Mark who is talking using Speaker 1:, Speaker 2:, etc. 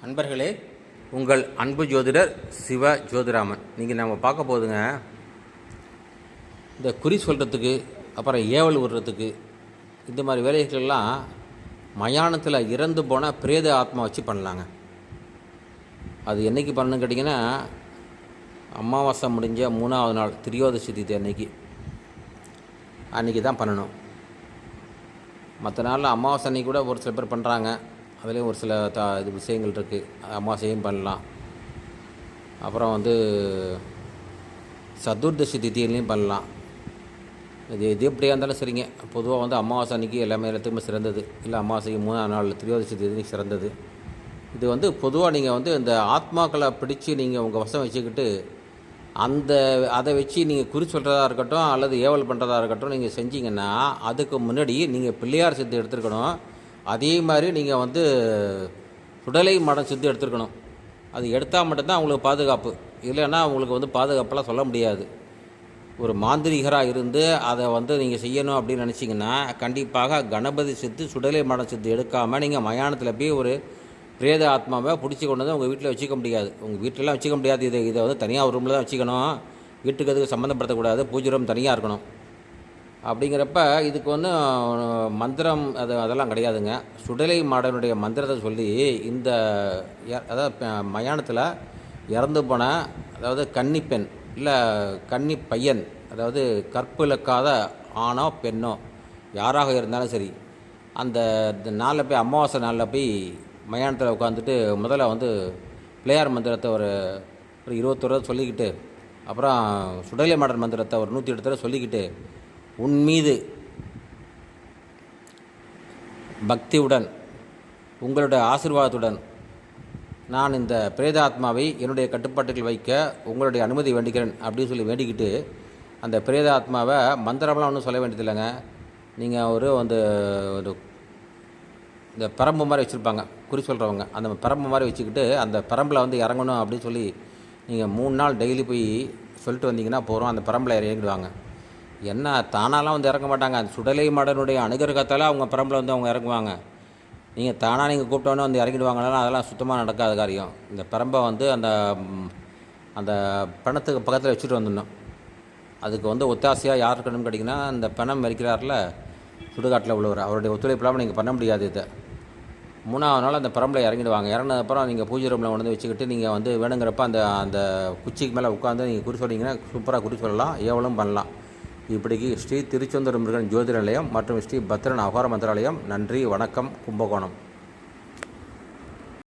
Speaker 1: நண்பர்களே, உங்கள் அன்பு ஜோதிடர் சிவ ஜோதிராமன். நீங்கள் நம்ம பார்க்க போதுங்க, இந்த குறி சொல்கிறதுக்கு, அப்புறம் ஏவல் விடுறதுக்கு, இந்த மாதிரி வேலைகளெல்லாம் மயானத்தில் இறந்து போன பிரேத ஆத்மா வச்சு பண்ணலாங்க. அது என்றைக்கு பண்ணணும்னு கேட்டிங்கன்னா, அமாவாசை முடிஞ்ச 3வது நாள் திரியோதசி திதி அன்றைக்கி தான் பண்ணணும். மற்ற நாளில் அமாவாசை அன்றைக்கி கூட ஒரு சில பேர் பண்ணுறாங்க. அதுலேயும் ஒரு சில இது விஷயங்கள் இருக்குது. அமாவாசையும் பண்ணலாம். அப்புறம் சதுர்தசி திதியிலையும் பண்ணலாம். இது எப்படியா இருந்தாலும் சரிங்க. பொதுவாக அமாவாசை அன்றைக்கி எல்லாத்துக்குமே சிறந்தது. இல்லை அமாவாசைக்கு 3ஆம் நாள் திரியோதசி திதி சிறந்தது. இது பொதுவாக நீங்கள் இந்த ஆத்மாக்களை பிடிச்சி நீங்கள் உங்கள் வசம் வச்சுக்கிட்டு அதை வச்சு நீங்கள் குறி சொல்கிறதா இருக்கட்டும், அல்லது ஏவல் பண்ணுறதா இருக்கட்டும், நீங்கள் செஞ்சீங்கன்னா அதுக்கு முன்னாடி நீங்கள் பிள்ளையார் சித்து எடுத்துருக்கணும். அதே மாதிரி நீங்கள் சுடலை மடம் சித்து எடுத்துருக்கணும். அது எடுத்தால் மட்டும்தான் உங்களுக்கு பாதுகாப்பு. இல்லைன்னா உங்களுக்கு பாதுகாப்பெல்லாம் சொல்ல முடியாது. ஒரு மாந்திரிகராக இருந்து அதை நீங்கள் செய்யணும் அப்படின்னு நினச்சிங்கன்னா, கண்டிப்பாக கணபதி சித்து சுடலை மடம் சித்து எடுக்காமல் நீங்கள் மயானத்தில் போய் ஒரு பிரேத ஆத்மாவை பிடிச்சி கொண்டு உங்கள் வீட்டில் வச்சுக்க முடியாது. உங்கள் வீட்டிலலாம் வச்சுக்க முடியாது. இதை தனியாக ஒரு ரூமில் தான் வச்சுக்கணும். வீட்டுக்கு அதுக்கு சம்மந்தப்படுத்தக்கூடாது. பூஜை ரூம் தனியாக இருக்கணும். அப்படிங்கிறப்ப இதுக்கு மந்திரம் அதெல்லாம் கிடையாதுங்க. சுடலை மாடனுடைய மந்திரத்தை சொல்லி அதாவது மயானத்தில் இறந்து போன, அதாவது கன்னிப்பெண் இல்லை கன்னி பையன், அதாவது கற்பிழக்காத ஆணோ பெண்ணோ யாராக இருந்தாலும் சரி, அந்த நாளில் போய் அமாவாசை நாளில் போய் மயானத்தில் உட்காந்துட்டு முதல்ல பிள்ளையார் மந்திரத்தை ஒரு 21 தடவை சொல்லிக்கிட்டு, அப்புறம் சுடலை மாடன் மந்திரத்தை ஒரு 108 தடவை சொல்லிக்கிட்டு, உன் மீது பக்தியுடன் உங்களுடைய ஆசீர்வாதத்துடன் நான் இந்த பிரேதாத்மாவை என்னுடைய கட்டுப்பாட்டுகள் வைக்க உங்களுடைய அனுமதி வேண்டிக்கிறேன் அப்படின்னு சொல்லி வேண்டிக்கிட்டு, அந்த பிரேதாத்மாவை மந்திரம்லாம் ஒன்றும் சொல்ல வேண்டியதில்லைங்க. நீங்கள் ஒரு இந்த பரம்பு மாதிரி வச்சுருப்பாங்க குறி சொல்கிறவங்க. அந்த பரம்பு மாதிரி வச்சுக்கிட்டு அந்த பரம்பில் இறங்கணும் அப்படின்னு சொல்லி நீங்கள் 3 நாள் டெய்லி போய் சொல்லிட்டு வந்தீங்கன்னா போகிறோம். அந்த பரம்பில் இறங்கிடுவாங்க. என்ன தானாலாம் இறங்க மாட்டாங்க. அந்த சுடலை மாடனுடைய அனுகிரகத்தால் அவங்க பரம்பில் அவங்க இறங்குவாங்க. நீங்கள் தானாக நீங்கள் கூப்பிட்டோன்னே இறங்கிடுவாங்கன்னா அதெல்லாம் சுத்தமாக நடக்காத காரியம். இந்த பரம்பை அந்த பணத்துக்கு பக்கத்தில் வச்சுட்டு வந்துடணும். அதுக்கு ஒத்தாசையாக யார் இருக்கணும்னு கேட்டிங்கன்னா, அந்த பணம் மறிக்கிறாரில் சுடுகாட்டில் உள்ளவர், அவருடைய ஒத்துழைப்பு இல்லாமல் நீங்கள் பண்ண முடியாது. இதை 3ஆவது நாள் அந்த பரம்பில் இறங்கிடுவாங்க. இறங்கினதுக்கப்புறம் நீங்கள் பூஜை ரூமில் கொண்டு வச்சுக்கிட்டு நீங்கள் வேணுங்கிறப்ப அந்த குச்சிக்கு மேலே உட்காந்து நீங்கள் குறி சொன்னீங்கன்னா சூப்பராக குறி சொல்லலாம், ஏவலும் பண்ணலாம். இப்படிக்கு ஸ்ரீ திருச்செந்தூர் முருகன் ஜோதிட நிலையம் மற்றும் ஸ்ரீ பத்ரன் அகார மந்திராலயம். நன்றி, வணக்கம். கும்பகோணம்.